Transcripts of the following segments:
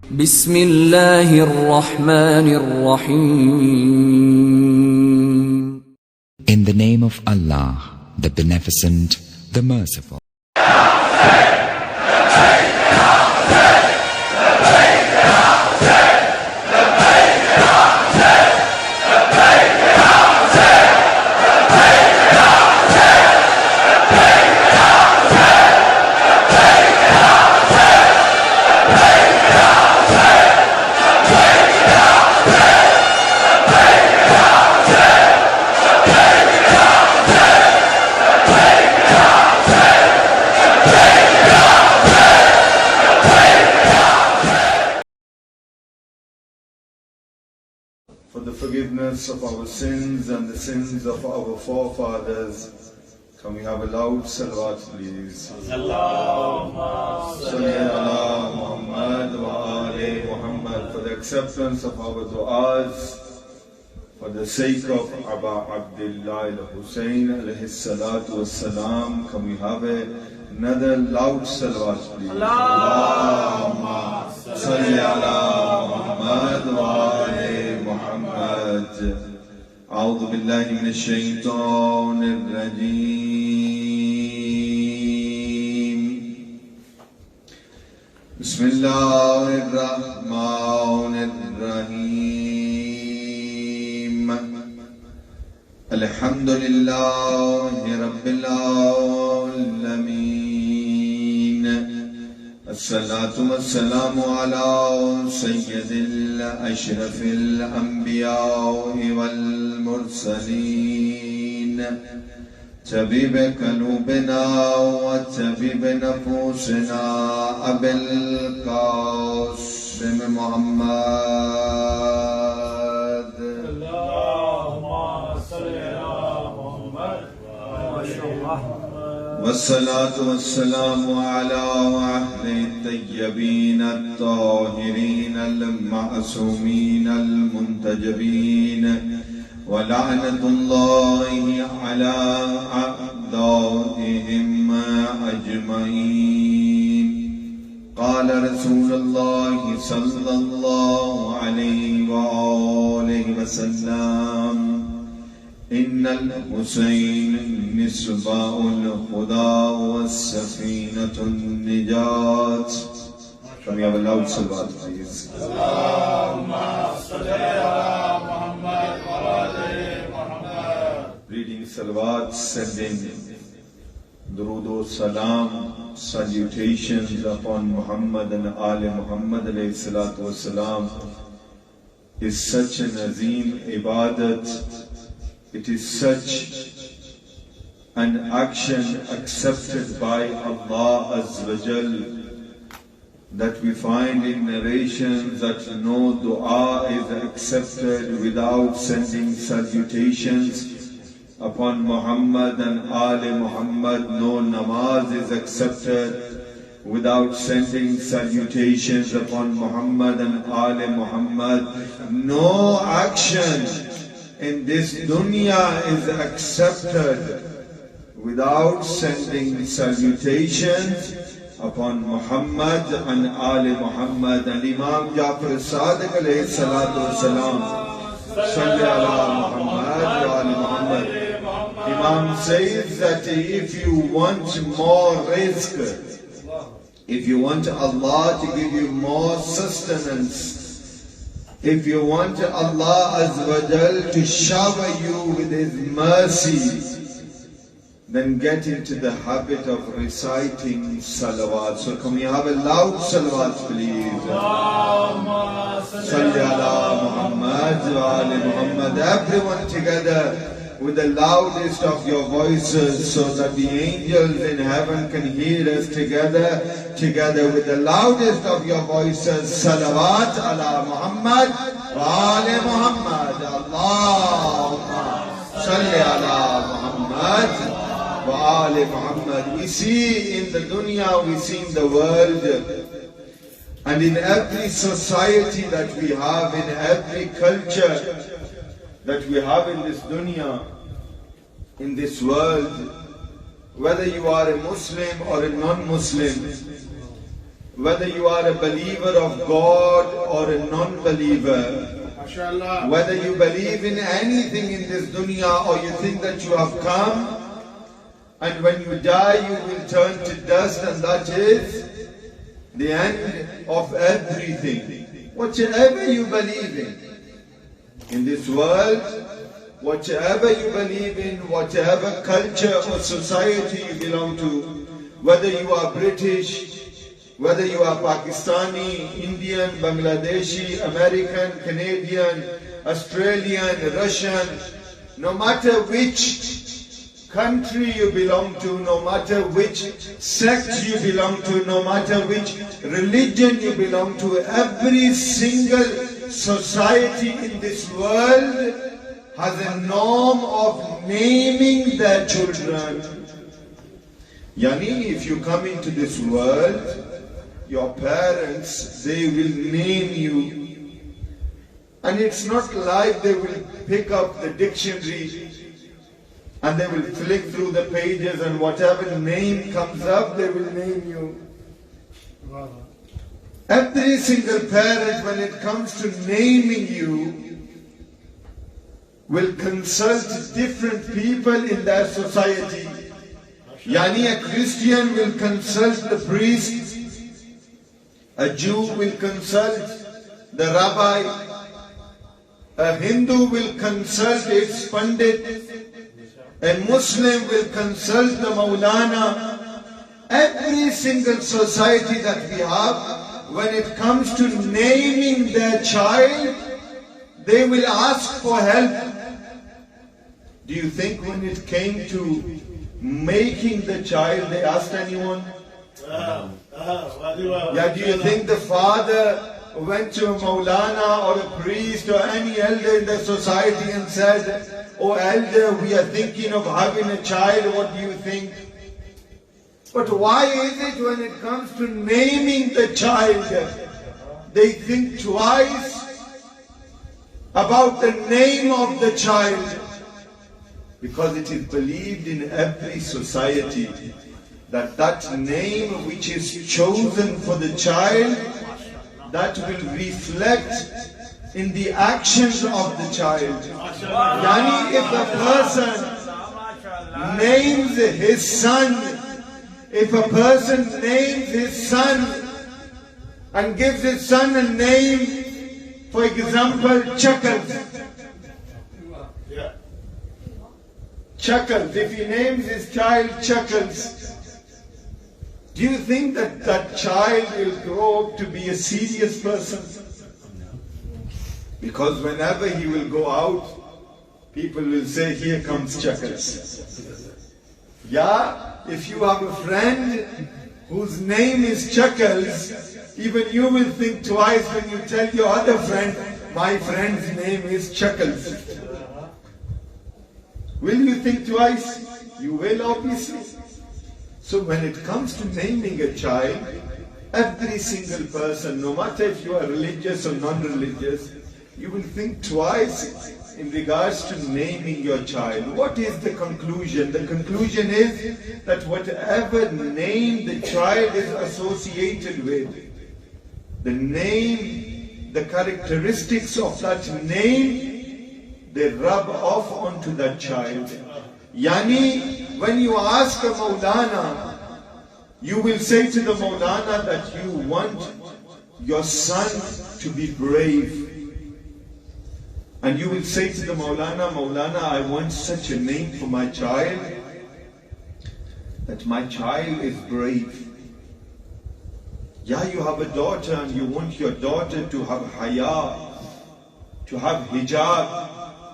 بسم الله الرحمن الرحيم. In the name of Allah, the Beneficent, the Merciful. For the forgiveness of our sins and the sins of our forefathers, can we have a loud salawat please? Allahumma salli ala Muhammad wa ali Muhammad. For the acceptance of our du'as, for the sake of Aba Abdullah al-Hussain alayhi salatu wassalam, can we have another loud salawat please? Allahumma salli ala Muhammad wa ali Muhammad. أعوذ بالله من الشيطان الرجيم. بسم الله الرحمن الرحيم. الحمد لله رب العالمين. الصلاة والسلام على سيد الأشرف الأنبياء والمرسلين، طبيب قلوبنا وطبيب نفوسنا أبي القاسم محمد. اللهم صل على محمد والصلاة والسلام على أهل الطيبين الطاهرين المعصومين المنتجبين، ولعنة الله على أعدائهم أجمعين. قال رسول الله صلى الله عليه وآله وسلم: إن الحسين مصباح الهدى والسفينة النجاة. Can we have a loud salawat please? Allahumma salli ala Muhammad wa ali Muhammad. Reading salawat, sending durood salam, salutations upon Muhammad and Ali Muhammad alayhi salatu wasalam is such an azim ibadat. It is such an action accepted by Allah Azza wa Jal that we find in narrations that no dua is accepted without sending salutations upon Muhammad and Ali Muhammad. No namaz is accepted without sending salutations upon Muhammad and Ali Muhammad. No action in this dunya is accepted without sending salutations upon Muhammad and Ali Muhammad. And Imam Jafar Sadiq alayhi salatu wasalam, salli ala Muhammad wa ali Muhammad. Imam says that if you want more rizq, if you want Allah to give you more sustenance, if you want Allah Azza wa Jal to shower you with His mercy, then get into the habit of reciting salawat. So can we have a loud salawat please? Allahumma Salli ala Muhammad wa ali Muhammad. Everyone together with the loudest of your voices, so that the angels in heaven can hear us together with the loudest of your voices. Salawat ala Muhammad wa ali Muhammad. Allahumma salli ala Muhammad wa ali Muhammad. We see in the dunya, we see in the world, and in every society that we have, in every culture that we have in this dunya, in this world, whether you are a Muslim or a non-Muslim, whether you are a believer of God or a non-believer, whether you believe in anything in this dunya or you think that you have come and when you die you will turn to dust and that is the end of everything. Whatever you believe in this world, whatever you believe in, whatever culture or society you belong to, whether you are British, whether you are Pakistani, Indian, Bangladeshi, American, Canadian, Australian, Russian, no matter which country you belong to, no matter which sect you belong to, no matter which religion you belong to, every single society in this world has a norm of naming their children. Yani, if you come into this world, your parents, they will name you. And it's not like they will pick up the dictionary and they will flick through the pages and whatever name comes up, they will name you. Every single parent, when it comes to naming you, will consult different people in their society. Yani, a Christian will consult the priest, a Jew will consult the rabbi, a Hindu will consult its pandit, a Muslim will consult the Molana. Every single society that we have, when it comes to naming their child, they will ask for help. Do you think when it came to making the child, they asked anyone? Yeah, do you think the father went to a Molana or a priest or any elder in the society and said, "Oh elder, we are thinking of having a child, what do you think?" But why is it when it comes to naming the child, they think twice about the name of the child? Because it is believed in every society that that name which is chosen for the child, that will reflect in the actions of the child. Yani, if a person names his son, if a person names his son and gives his son a name, for example, Chuckles. Chuckles, if he names his child Chuckles, do you think that that child will grow up to be a serious person? Because whenever he will go out, people will say, "Here comes Chuckles." Yeah, if you have a friend whose name is Chuckles, even you will think twice when you tell your other friend, "My friend's name is Chuckles." Will you think twice? You will, obviously. So when it comes to naming a child, every single person, no matter if you are religious or non-religious, you will think twice in regards to naming your child. What is the conclusion? The conclusion is that whatever name the child is associated with, the name, the characteristics of that name, they rub off onto that child. Yani, when you ask a Molana, you will say to the Molana that you want your son to be brave. And you will say to the Molana, "Molana, I want such a name for my child, that my child is brave." Yeah, you have a daughter and you want your daughter to have haya, to have hijab,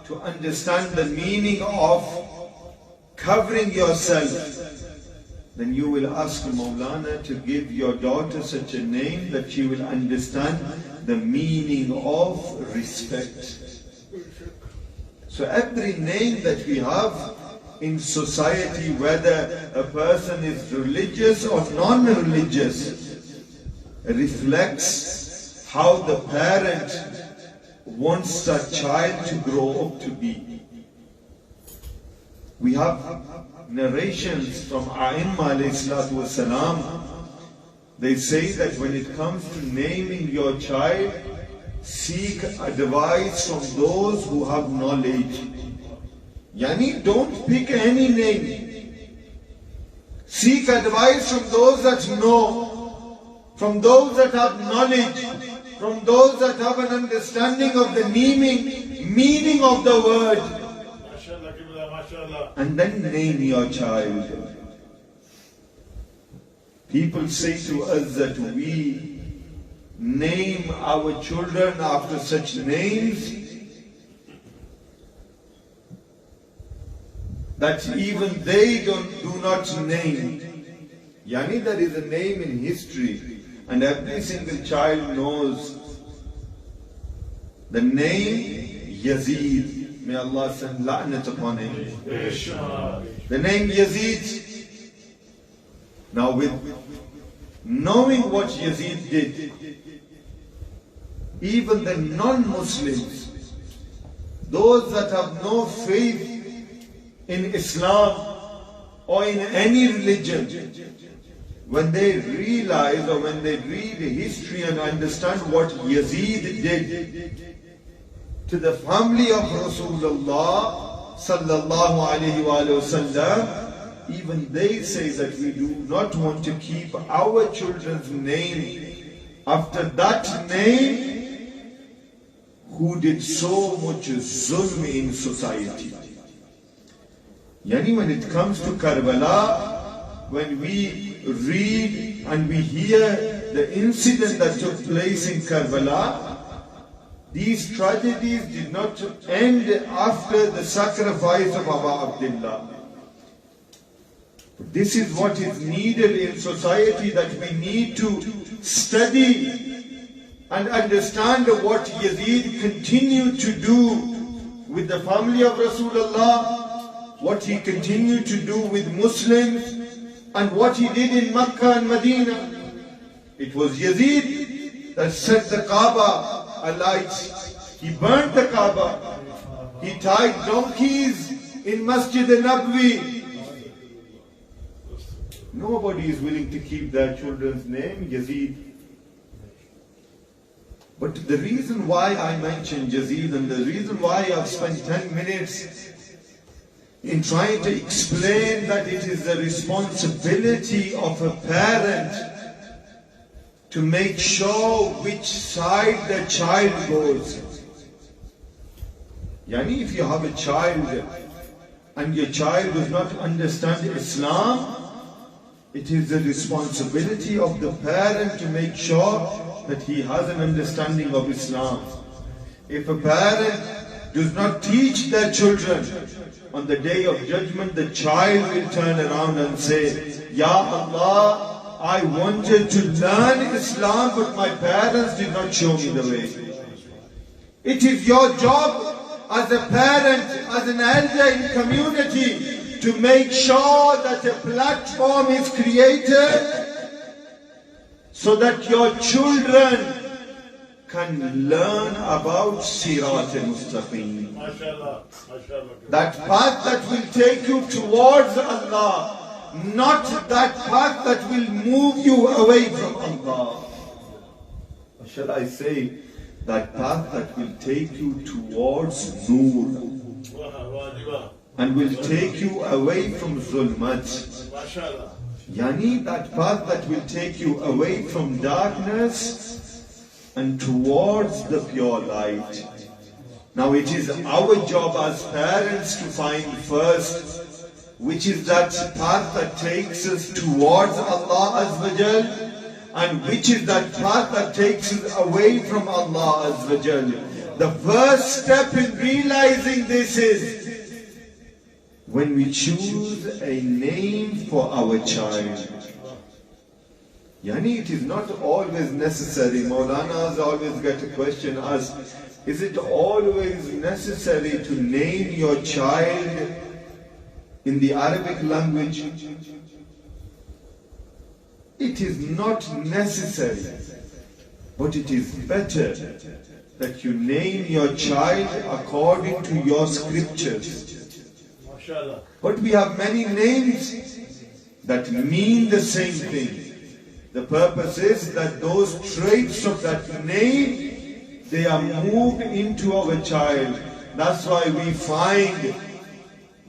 to understand the meaning of covering yourself. Then you will ask Molana to give your daughter such a name that she will understand the meaning of respect. So every name that we have in society, whether a person is religious or non-religious, reflects how the parent wants that child to grow up to be. We have narrations from A'imma alayhi salatu wasalam They say that when it comes to naming your child, seek advice from those who have knowledge. Yani, don't pick any name. Seek advice from those that know, from those that have knowledge, from those that have an understanding of the meaning of the word. And then name your child. People say to us that we name our children after such names that even they do not name. Yani, there is a name in history and every single child knows the name Yazid. May Allah send la'nat upon him. The name Yazid. Now, with knowing what Yazid did, even the non-Muslims, those that have no faith in Islam or in any religion, when they realize or when they read history and understand what Yazid did to the family of Rasulullah sallallahu alayhi wa sallam, even they say that we do not want to keep our children's name after that name who did so much zulm in society. Yani, when it comes to Karbala, when we read and we hear the incident that took place in Karbala, these tragedies did not end after the sacrifice of Abu Abdullah. This is what is needed in society, that we need to study and understand what Yazid continued to do with the family of Rasulullah, what he continued to do with Muslims, and what he did in Makkah and Medina. It was Yazid that set the Kaaba alight. He burnt the Kaaba. He tied donkeys in Masjid al-Naqvi. Nobody is willing to keep their children's name Yazid. But the reason why I mentioned Yazid and the reason why I've spent 10 minutes in trying to explain that it is the responsibility of a parent to make sure which side the child goes. Yani, if you have a child and your child does not understand Islam, it is the responsibility of the parent to make sure that he has an understanding of Islam. If a parent does not teach their children, on the day of judgment the child will turn around and say, Ya Allah, I wanted to learn Islam but my parents did not show me the way. It is your job as a parent, as an elder in community, to make sure that a platform is created so that your children can learn about Sirat al-Mustaqim. That path that will take you towards Allah, not that path that will move you away from Allah. Or shall I say, that path that will take you towards Noor and will take you away from Zulmat. Yani, that path that will take you away from darkness and towards the pure light. Now it is our job as parents to find first which is that path that takes us towards Allah Azza wa Jal, and which is that path that takes us away from Allah Azza wa Jal. The first step in realizing this is when we choose a name for our child. Yani, it is not always necessary. Maulanas always get a question asked, is it always necessary to name your child in the Arabic language? It is not necessary, but it is better that you name your child according to your scriptures. But we have many names that mean the same thing. The purpose is that those traits of that name, they are moved into our child. That's why we find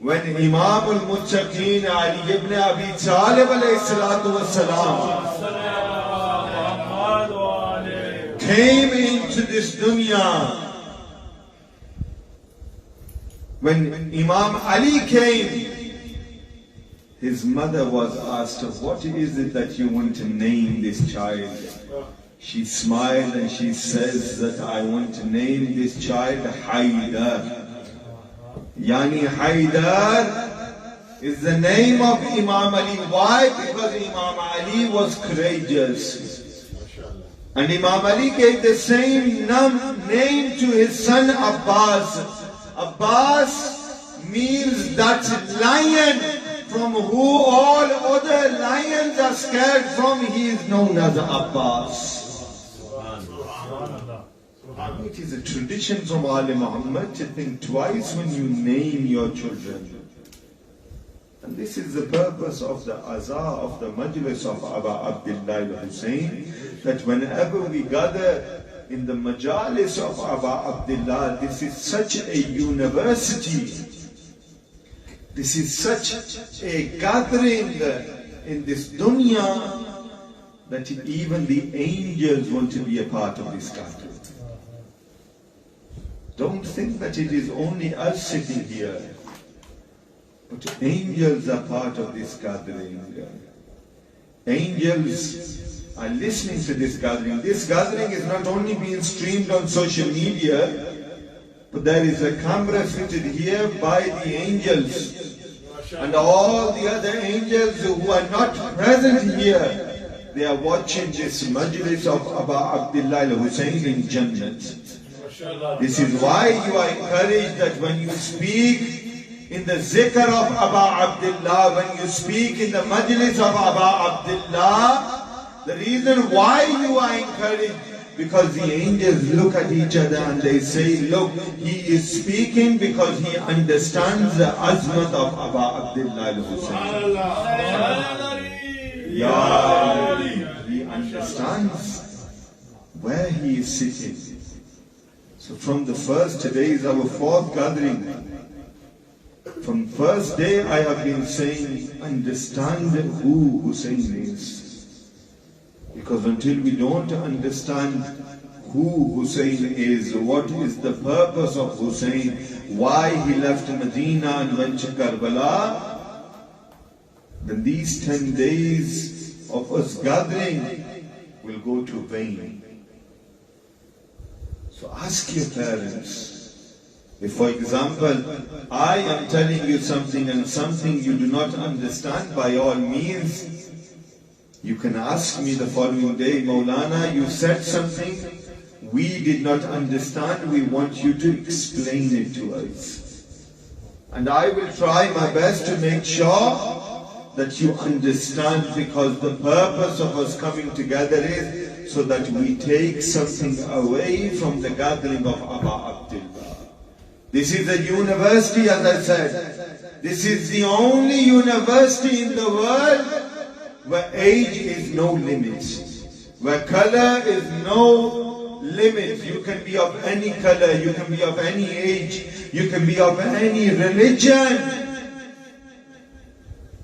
when Imam al-Muttaqeen Ali ibn Abi Talib alayhi salatu wassalam came into this dunya, when Imam Ali came, his mother was asked, what is it that you want to name this child? She smiled and she says that I want to name this child Haidar. Yani Haidar is the name of Imam Ali. Why? Because Imam Ali was courageous. And Imam Ali gave the same name to his son Abbas. Abbas means that lion from who all other lions are scared from. He is known as Abbas. It is a tradition from Ali Muhammad to think twice when you name your children. And this is the purpose of the Aza, of the Majlis of Aba Abdullah Hussain, that whenever we gather in the Majalis of Aba Abdullah, this is such a university. This is such a gathering in this dunya that even the angels want to be a part of this gathering. Don't think that it is only us sitting here, but angels are part of this gathering. Angels are listening to this gathering. This gathering is not only being streamed on social media, but there is a camera fitted here by the angels. And all the other angels who are not present here, they are watching this majlis of Aba Abdullah Hussain in Jannat. This is why you are encouraged that when you speak in the zikr of Aba Abdullah, when you speak in the majlis of Aba Abdullah, the reason why you are encouraged, because the angels look at each other and they say, look, he is speaking because he understands the azmat of Aba Abdullah Hussain. He understands where he is sitting. So from the first, today is our fourth gathering. From first day I have been saying, understand who Hussain is. Because until we don't understand who Hussain is, what is the purpose of Hussain, why he left Medina and went to Karbala, then these 10 days of us gathering will go to vain. So ask your parents. If, for example, I am telling you something and something you do not understand, by all means, you can ask me the following day, Molana, you said something, we did not understand, we want you to explain it to us. And I will try my best to make sure that you understand, because the purpose of us coming together is so that we take something away from the gathering of Aba Abdullah. This is a university, as I said. This is the only university in the world where age is no limit, where color is no limit. You can be of any color, you can be of any age, you can be of any religion,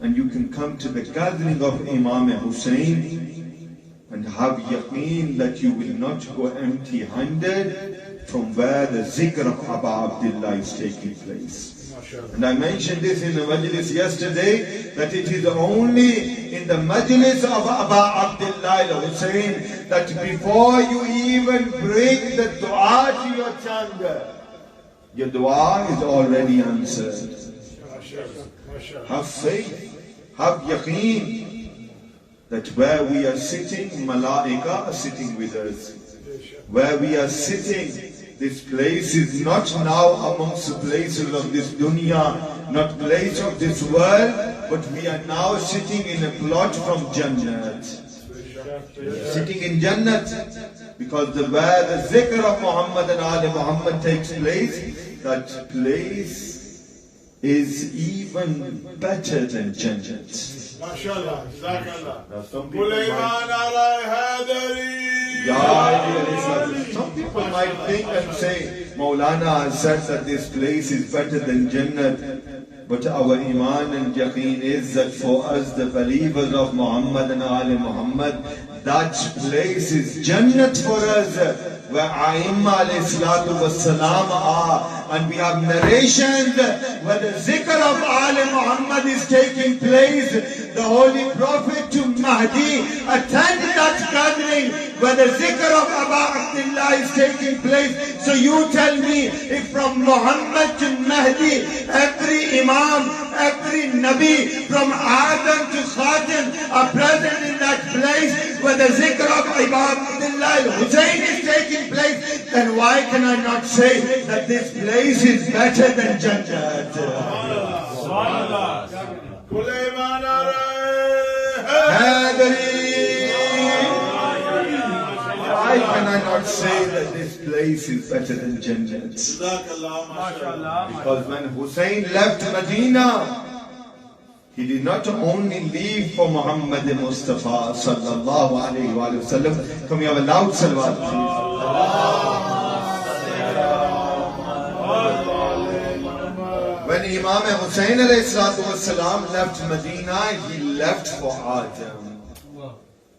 and you can come to the gathering of Imam Hussain and have yaqeen that you will not go empty-handed from where the zikr of Aba Abdullah is taking place. And I mentioned this in the majlis yesterday, that it is only in the majlis of Aba Abdullah Hussain that before you even bring the dua to your tongue, your dua is already answered. Have faith, have yaqeen that where we are sitting, Malaika are sitting with us. Where we are sitting, this place is not now amongst the places of this dunya, not place of this world, but we are now sitting in a plot from Jannat. Sitting in Jannat, because where the zikr of Muhammad and Ali Muhammad takes place, that place is even better than Jannat. MashaAllah. Jazakallah. Now some people might think and say, Molana has said that this place is better than Jannat. But our Iman and Yaqeen is that for us, the believers of Muhammad and Ali Muhammad, that place is Jannat for us, where Aimma alayhi salatu wassalam are. And we have narrations where the zikr of Ali Muhammad is taking place. The Holy Prophet to Mahdi attend that gathering where the zikr of Aba Abdullah is taking place. So you tell me, if from Muhammad to Mahdi, every Imam, every Nabi, from Adam to Khatim are present in that place where the zikr of Aba Abdullah Hussain is taking place, then why can I not say that this place is better than Jannat? Why can I not say that this place is better than Jannat? Because when Hussain left Medina, he did not only leave for Muhammad Mustafa sallallahu alayhi wa sallam. Can we have a loud salawat, please? When Imam Hussain alayhi salatu wasalam left Medina, he left for Adam.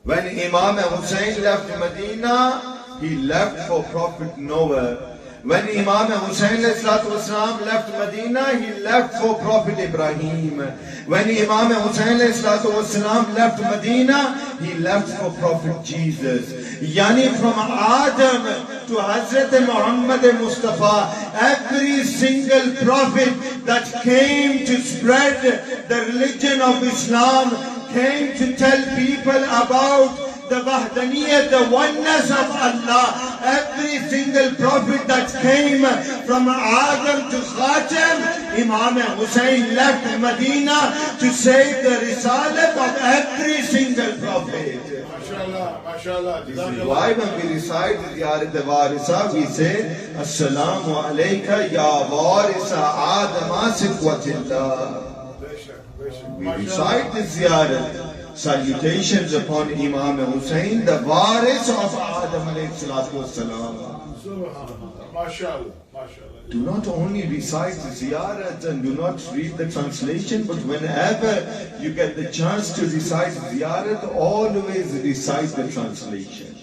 When Imam Hussain left Medina, he left for Prophet Noah. When Imam Hussain left Medina, he left for Prophet Ibrahim. When Imam Hussain left Medina, he left for Prophet Jesus. Yani from Adam to Hazrat Muhammad Mustafa, every single prophet that came to spread the religion of Islam, came to tell people about the Wahdaniyat, the oneness of Allah. Every single prophet that came from Adam to Khatam, Imam Hussain left Medina to save the risalat of every single prophet. MashaAllah. This is why when we recite Ziyarat Warisa, we say, Assalamu alayka ya Warisa Adama Sikwatillah. We recite the Ziyarat. Salutations upon Imam Hussain, the waris of Adam alayhi salatu wasalam. Do not only recite the ziyarat and do not read the translation, but whenever you get the chance to recite ziyarat, always recite the translation,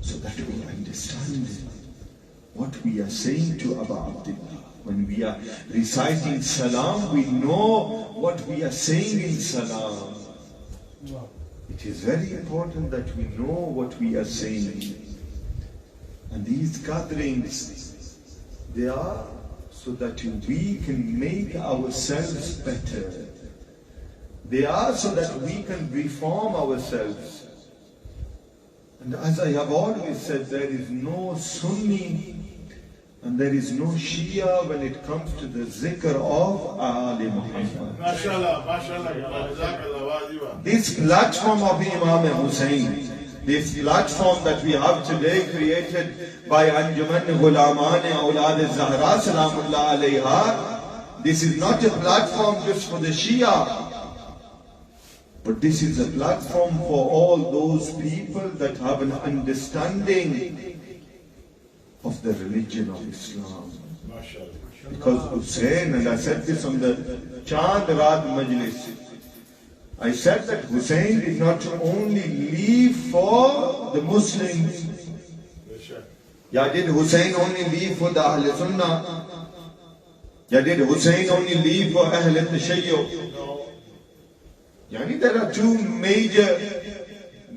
so that we understand what we are saying to Abu Abdullah. When we are reciting salam, we know what we are saying in salam. It is very important that we know what we are saying. And these gatherings, they are so that we can make ourselves better. They are so that we can reform ourselves. And as I have always said, there is no Sunni and there is no Shia when it comes to the zikr of Ali Muhammad. This platform of Imam Hussain, this platform that we have today created by Anjuman Ghulaman-e-Aulad-e-Zahra Salamullah alayha, this is not a platform just for the Shia, but this is a platform for all those people that have an understanding of the religion of Islam. Because Hussain, and I said this on the Chand Raat Majlis, I said that Hussain did not only leave for the Muslims. Yeah, did Hussain only leave for the Ahl Sunnah? Yeah, did Hussain only leave for Ahl Tashayyu? Yani there are two major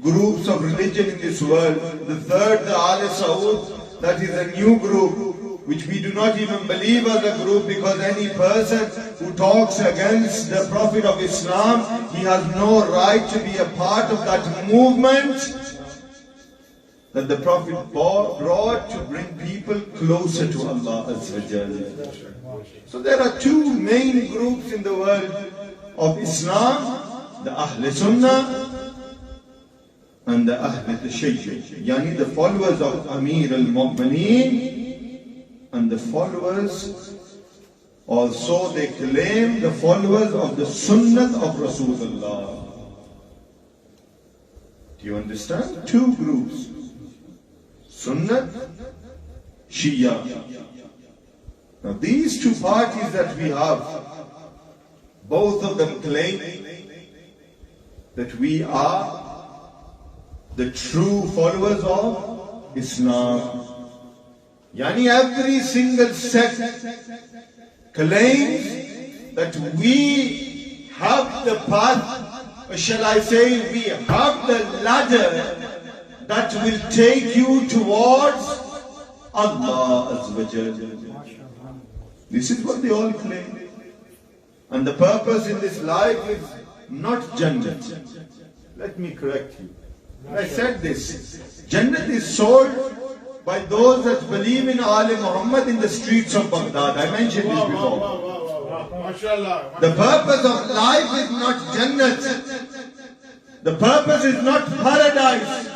groups of religion in this world. The third, the Ahl Saud, that is a new group, which we do not even believe as a group, because any person who talks against the Prophet of Islam, he has no right to be a part of that movement that the Prophet brought to bring people closer to Allah Azza wa Jalla. So there are two main groups in the world of Islam, the Ahl Sunnah and the Ahl Tashayyu, yani the followers of Amir al-Mu'mineen and the followers Also they claim the followers of the Sunnah of Rasulullah. Do you understand? Two groups. Sunnah, Shia. Now these two parties that we have, both of them claim that we are the true followers of Islam. Yani every single sect claims that we have the path, or shall I say, we have the ladder that will take you towards Allah Azza wa Jalla. This is what they all claim. And the purpose in this life is not Jannat. Let me correct you. I said this. Jannat is sold by those that believe in Ali Muhammad in the streets of Baghdad. I mentioned this before. The purpose of life is not Jannat. The purpose is not paradise.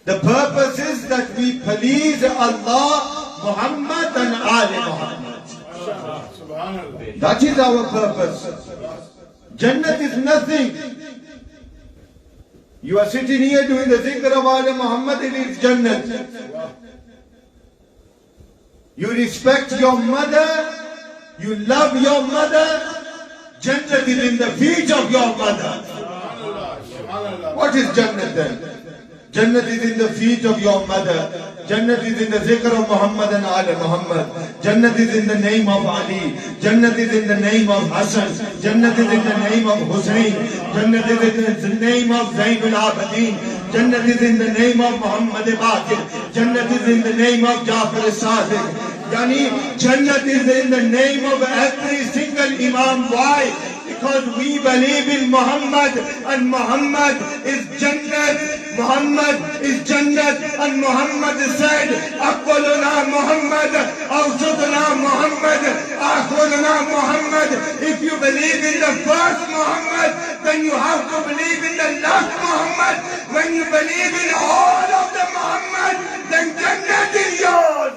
The purpose is that we please Allah, Muhammad and Ali Muhammad. That is our purpose. Jannat is nothing. You are sitting here doing the zikr of Ali Muhammad, it is Jannat. You respect your mother, you love your mother, Jannat is in the feet of your mother. What is Jannat then? Jannat is in the feet of your mother. Jannat is in the zikr of Muhammad and Ali Muhammad. Jannat is in the name of Ali. Jannat is in the name of Hassan. Jannat is in the name of Hussain. Jannat is in the name of Zainul Abidin. Jannat is in the name of Muhammad Baqir. Jannat is in the name of Jafar Sadiq. Yani Jannat is in the name of every single Imam. Why? Because we believe in Muhammad and Muhammad is Jannat. Muhammad is Jannat and Muhammad said, Aqwaluna Muhammad, Awsatuna Muhammad, Akhwaluna Muhammad. If you believe in the first Muhammad, then you have to believe in the last Muhammad. When you believe in all of the Muhammad, then Jannat is yours.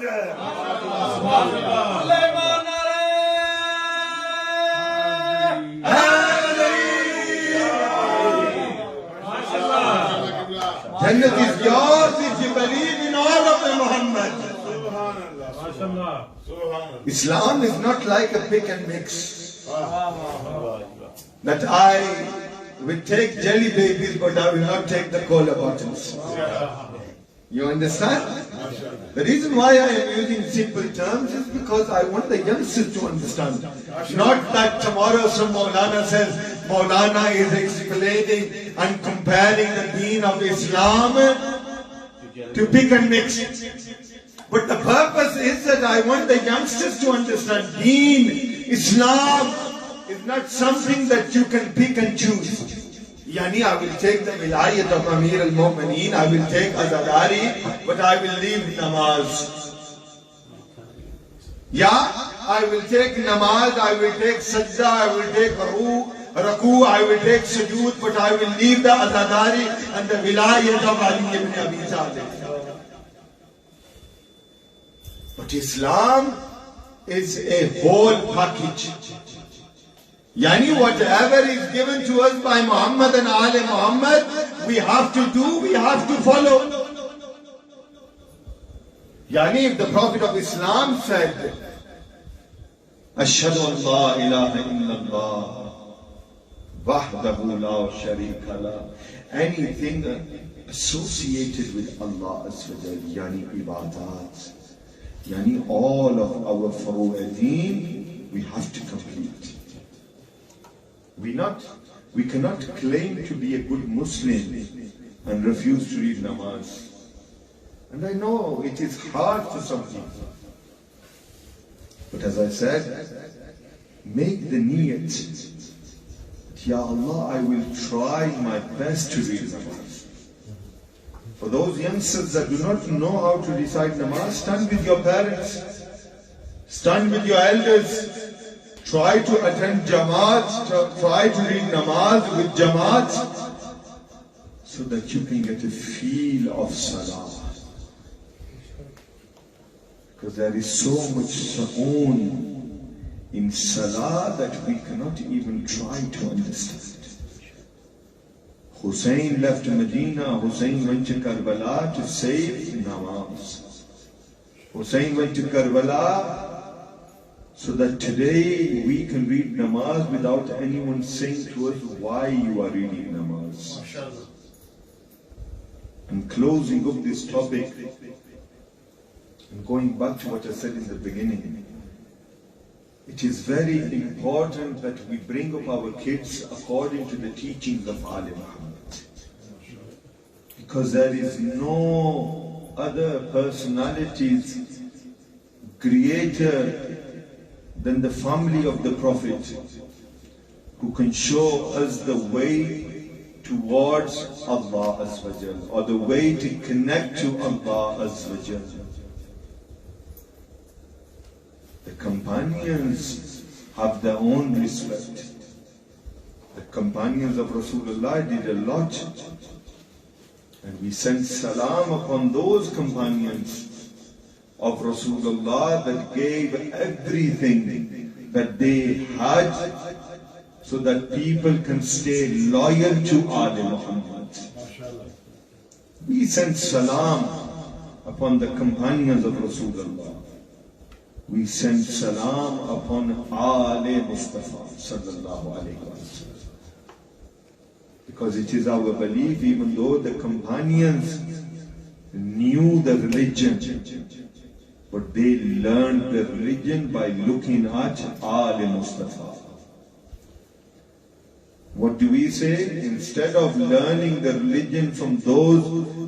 Jannat is yours if you believe in all of the Muhammad. Islam is not like a pick and mix. That I will take jelly babies but I will not take the cola bottles. You understand? The reason why I am using simple terms is because I want the youngsters to understand. Not that tomorrow some Molana says, Molana is explaining and comparing the deen of Islam to pick and mix. But the purpose is that I want the youngsters to understand deen, Islam is not something that you can pick and choose. Yani I will take the wilayat of Amir al-Mu'mineen, I will take Azadari, but I will leave namaz. Yeah, I will take namaz, I will take sajda, I will take raku, I will take sujood, but I will leave the Azadari and the wilayat of Ali ibn Abi Talib. But Islam is a whole package. Yani whatever is given to us by Muhammad and Ali Muhammad, we have to do, we have to follow. Yani if the Prophet of Islam said, Ashhadu an la ilaha illallah, wahdahu la sharika la, anything associated with Allah Azza wa Jalla, yani ibadat, yani all of our furu'adeen, we have to complete. We cannot claim to be a good Muslim and refuse to read namaz. And I know it is hard for some people. But as I said, make the niyat. Ya Allah, I will try my best to read namaz. For those youngsters that do not know how to recite namaz, stand with your parents, stand with your elders. Try to attend Jamaat, try to read namaz with Jamaat, so that you can get a feel of Salah. Because there is so much sa'oon in Salah that we cannot even try to understand. Hussain left Medina, Hussain went to Karbala to save namaz. Hussain went to Karbala so that today we can read namaz without anyone saying to us why you are reading namaz. And closing up this topic, and going back to what I said in the beginning, it is very important that we bring up our kids according to the teachings of Ali Muhammad. Because there is no other personalities greater than the family of the Prophet who can show us the way towards Allah Azza wa Jal, or the way to connect to Allah Azza wa Jal. The companions have their own respect. The companions of Rasulullah did a lot. And we send salam upon those companions of Rasulullah that gave everything that they had so that people can stay loyal to Ali Muhammad. We send salam upon the companions of Rasulullah. We send salam upon Ali Mustafa sallallahu alayhi wa sallam. Because it is our belief, even though the companions knew the religion, but they learned the religion by looking at Ali Mustafa. What do we say? Instead of learning the religion from those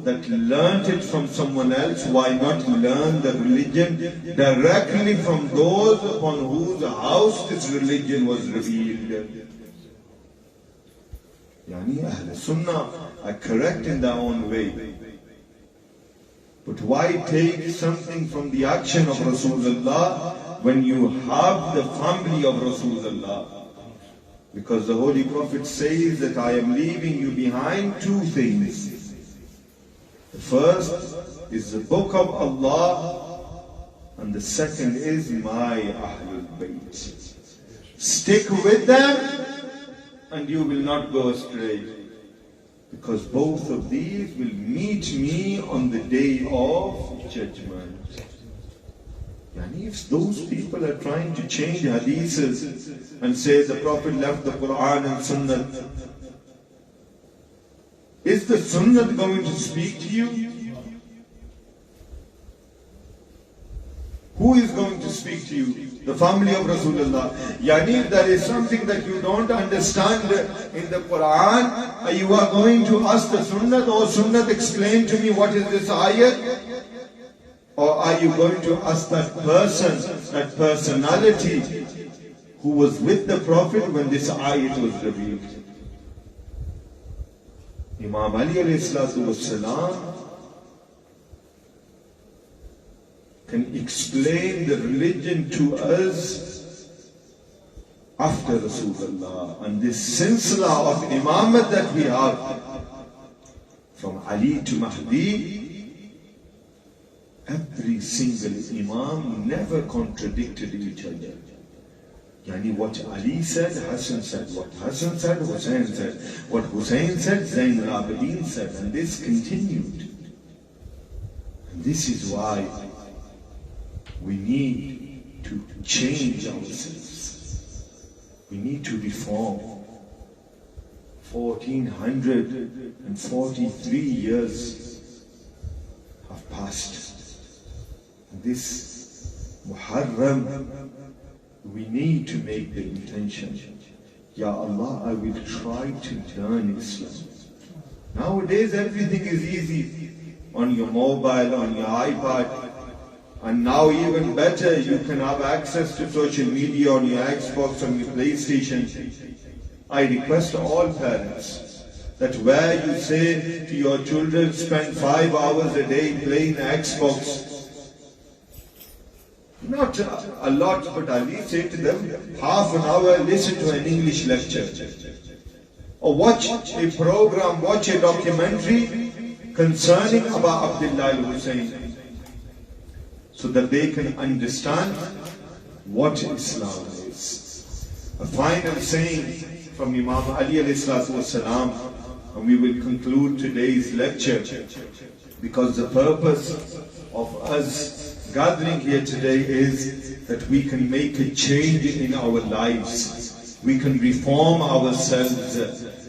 that learnt it from someone else, why not learn the religion directly from those upon whose house this religion was revealed? Yani Ahl Sunnah are correct in their own way. But why take something from the action of Rasulullah when you have the family of Rasulullah? Because the Holy Prophet says that I am leaving you behind two things. The first is the book of Allah, and the second is my Ahlul Bayt. Stick with them and you will not go astray. Because both of these will meet me on the day of judgment. Yani if those people are trying to change hadiths and say the Prophet left the Quran and Sunnah, is the Sunnah going to speak to you? Who is going to speak to you? The family of Rasulullah. Yani if there is something that you don't understand in the Quran, you are going to ask the Sunnah, or Sunnah explain to me what is this ayat? Or are you going to ask that person, that personality who was with the Prophet when this ayat was revealed? Imam Ali alayhi salatu wassalam can explain the religion to us after Rasulullah. And this silsila of imamat that we have from Ali to Mahdi, every single imam never contradicted each other. Yani what Ali said, Hassan said. What Hassan said, Hussain said. What Hussain said, Zain al-Abidin said. And this continued. And this is why we need to change ourselves. We need to reform. 1443 years have passed. This Muharram, we need to make the intention. Ya Allah, I will try to learn Islam. Nowadays everything is easy. On your mobile, on your iPad. And now even better, you can have access to social media on your Xbox, on your PlayStation. I request all parents that where you say to your children, spend 5 hours a day playing Xbox, not a lot, but at least say to them, half an hour listen to an English lecture. Or watch a program, watch a documentary concerning about Abdullah al-Hussain, so that they can understand what Islam is. A final saying from Imam Ali alayhi salatu wasalam, and we will conclude today's lecture, because the purpose of us gathering here today is that we can make a change in our lives. We can reform ourselves.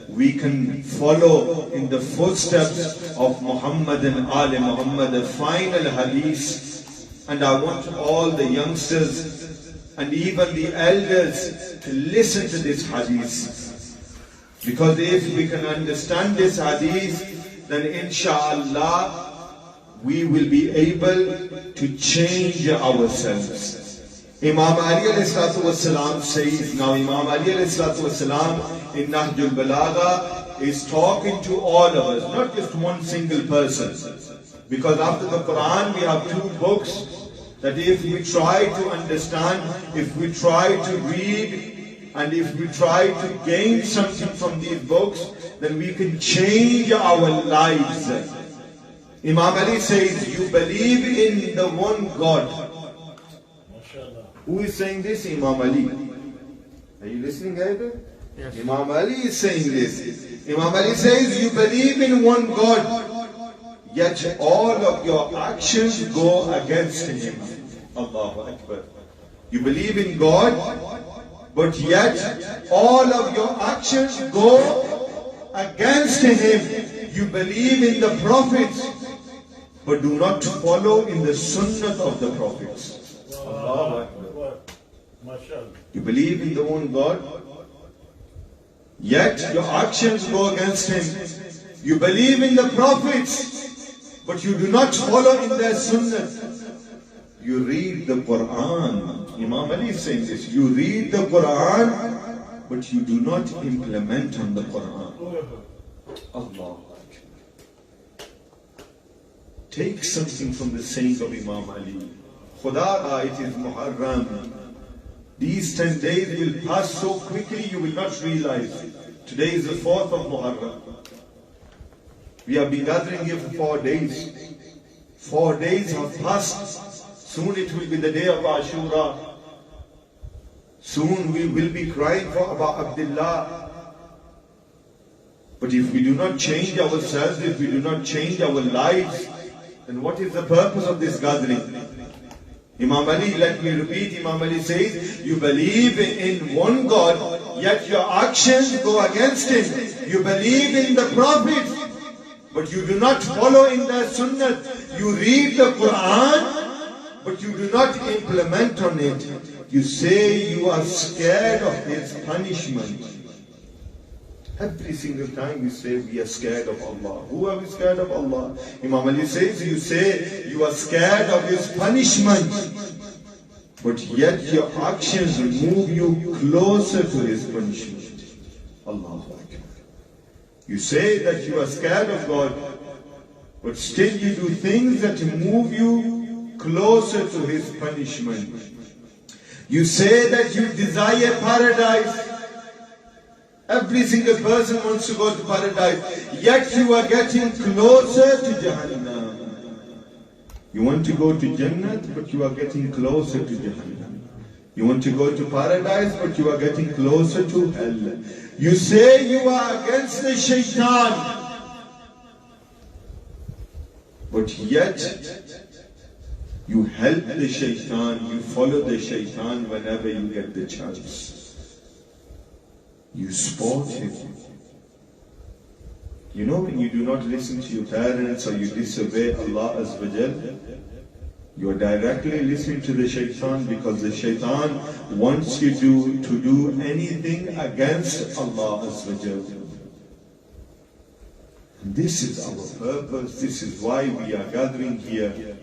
We can follow in the footsteps of Muhammad and Ali Muhammad, the final hadith. And I want all the youngsters and even the elders to listen to this hadith. Because if we can understand this hadith, then inshallah we will be able to change ourselves. Imam Ali ﷺ says, now Imam Ali ﷺ in Nahjul Balagha is talking to all of us, not just one single person. Because after the Quran we have two books that if we try to understand, if we try to read, and if we try to gain something from these books, then we can change our lives. Imam Ali says, you believe in the one God. Who is saying this? Imam Ali. Are you listening, guys? Yes. Imam Ali is saying this. Imam Ali says, you believe in one God, yet all of your actions go against Him. Allahu Akbar. You believe in God, but yet all of your actions go against Him. You believe in the prophets, but do not follow in the sunnah of the prophets. Allahu Akbar. You believe in the one God, yet your actions go against Him. You believe in the prophets, but you do not follow in their sunnah. You read the Quran. Imam Ali is saying this. You read the Quran, but you do not implement on the Quran. Allah. Take something from the saying of Imam Ali. Khuda, it is Muharram. These 10 days will pass so quickly you will not realize. Today is the 4th of Muharram. We have been gathering here for 4 days. 4 days have passed. Soon it will be the day of Ashura. Soon we will be crying for Aba Abdullah. But if we do not change ourselves, if we do not change our lives, then what is the purpose of this gathering? Imam Ali, let me repeat, Imam Ali says, you believe in one God, yet your actions go against Him. You believe in the prophets, but you do not follow in their sunnah. You read the Quran, but you do not implement on it. You say you are scared of His punishment. Every single time we say we are scared of Allah. Who are we scared of? Allah. Imam Ali says, you say you are scared of His punishment, but yet your actions move you closer to His punishment. Allahu Akbar. You say that you are scared of God, but still you do things that move you closer to His punishment. You say that you desire paradise. Every single person wants to go to paradise, yet you are getting closer to Jahannam. You want to go to Jannat, but you are getting closer to Jahannam. You want to go to paradise, but you are getting closer to hell. You say you are against the shaitan, but yet you help the shaitan, you follow the shaitan whenever you get the chance. You support him. You know, when you do not listen to your parents or you disobey Allah Azza wa Jal, you are directly listening to the shaitan, because the shaitan wants you to do anything against Allah Azza wa Jal. This is our purpose. This is why we are gathering here,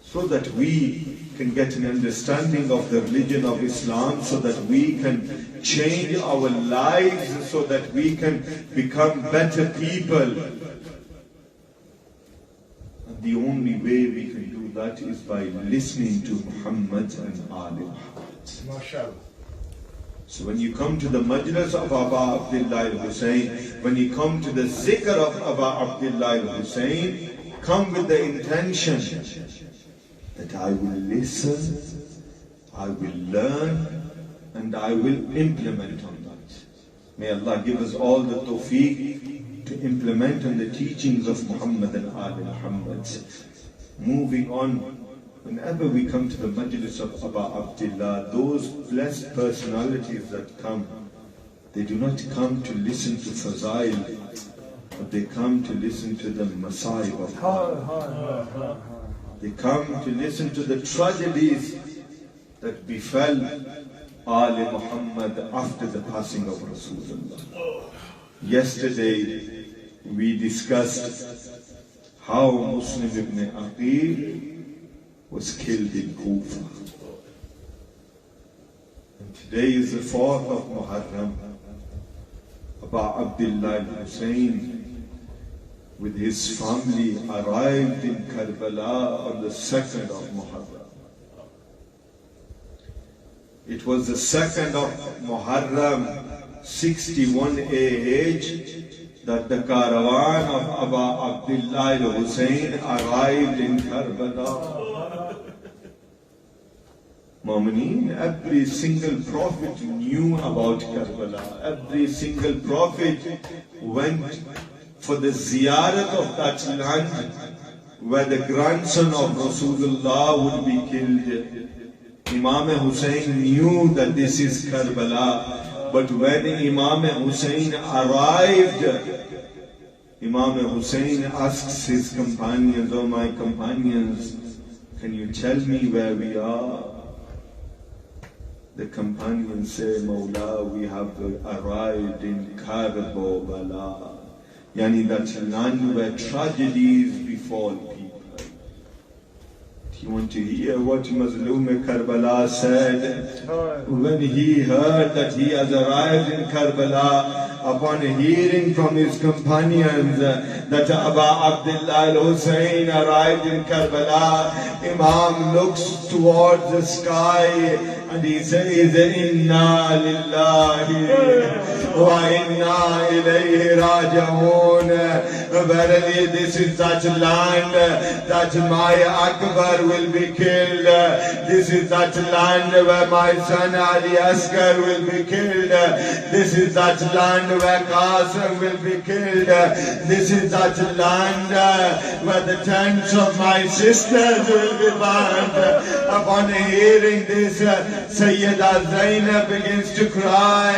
so that we can get an understanding of the religion of Islam, so that we can change our lives, so that we can become better people. And the only way we can do that is by listening to Muhammad and Ali Muhammad. So when you come to the majlis of Aba Abdullah al-Hussain, when you come to the zikr of Aba Abdullah al-Hussain, come with the intention that I will listen, I will learn, and I will implement on that. May Allah give us all the tawfiq to implement on the teachings of Muhammad and Ali Muhammad. Moving on, whenever we come to the Majlis of Abu Abdullah, those blessed personalities that come, they do not come to listen to Fazail, but they come to listen to the Masaib of Allah. They come to listen to the tragedies that befell Ali Muhammad after the passing of Rasulullah. Yesterday we discussed how Muslim ibn Aqil was killed in Kufa. And today is the 4th of Muharram. Abu Abdullah Hussain with his family arrived in Karbala on the 2nd of Muharram. It was the 2nd of Muharram 61 AH that the caravan of Abu Abdullah Hussain arrived in Karbala. Mu'mineen, every single prophet knew about Karbala. Every single prophet went for the ziyarat of that land where the grandson of Rasulullah would be killed. Imam Hussain knew that this is Karbala, but when Imam Hussain arrived, Imam Hussain asks his companions, "Oh my companions, can you tell me where we are?" The companions say, "Mawla, we have arrived in Karbala." Yani that land where tragedies befall people. Do you want to hear what Mazloom Karbala said? When he heard that he has arrived in Karbala, upon hearing from his companions that Abu Abdullah al-Hussain arrived in Karbala, Imam looks towards the sky and he says, "Inna lillahi wa inna ilayhi raji'un." Verily this is that land that my Akbar will be killed. This is that land where my son Ali Asghar will be killed. This is that land where Qasim will be killed. This is that land where the tents of my sisters will be burned. Upon hearing this, Sayyida Zainab begins to cry,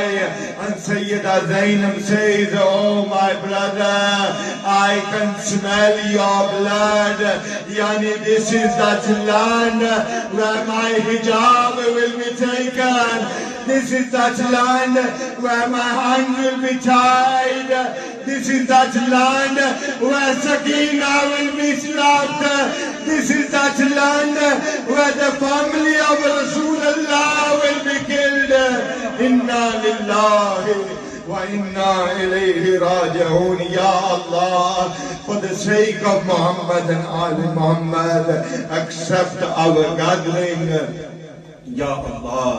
and Sayyida Zainab says, "Oh my brother, I can smell your blood." Yani this is that land where my hijab will be taken. This is that land where my hand will be tied. This is that land where Sakina will be slapped. This is that land where the family of Rasulullah will be killed. Inna lillahi wa inna ilayhi raji'un. Ya Allah, for the sake of Muhammad and Ali Muhammad, accept our gathering. Ya Allah,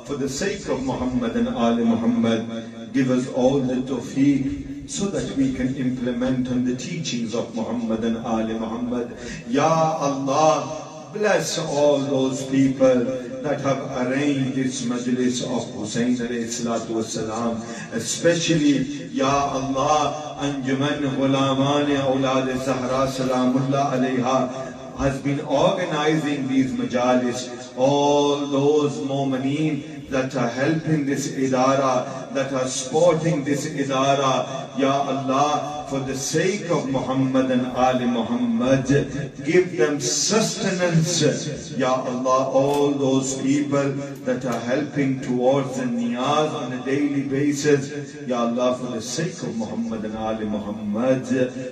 for the sake of Muhammad and Ali Muhammad, give us all the tawfiq so that we can implement on the teachings of Muhammad and Ali Muhammad. Ya Allah, bless all those people that have arranged this majlis of Hussain alayhi salatu wassalam, especially, Ya Allah, Anjuman Ghulaman-e-Aulad-e-Zahra salamullah alayha has been organizing these majalis. All those mu'mineen that are helping this idara, that are supporting this idara, Ya Allah, for the sake of Muhammad and Ali Muhammad, give them sustenance. Ya Allah, all those people that are helping towards the niyaz on a daily basis, Ya Allah, for the sake of Muhammad and Ali Muhammad,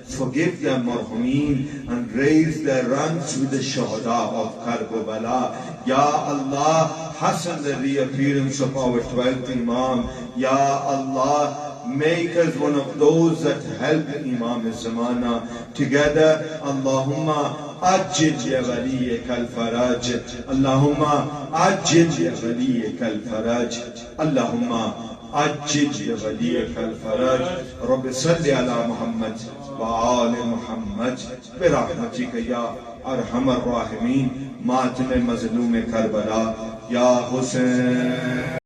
forgive them, marhameen, and raise their ranks with the shuhada of Karbala. Ya Allah, hasten the reappearance of our 12th Imam. Ya Allah, make us one of those that help Imam al-Zamana together. Allahumma ajil ya waliyaka al-faraj. Allahumma ajil ya waliyaka al-faraj. Allahumma ajil ya waliyaka al-faraj. Rabbi salli ala Muhammad wa ali Muhammad bi rahmatika ya arhamar rahimin. Matam mazloom Karbala, Ya Hussain.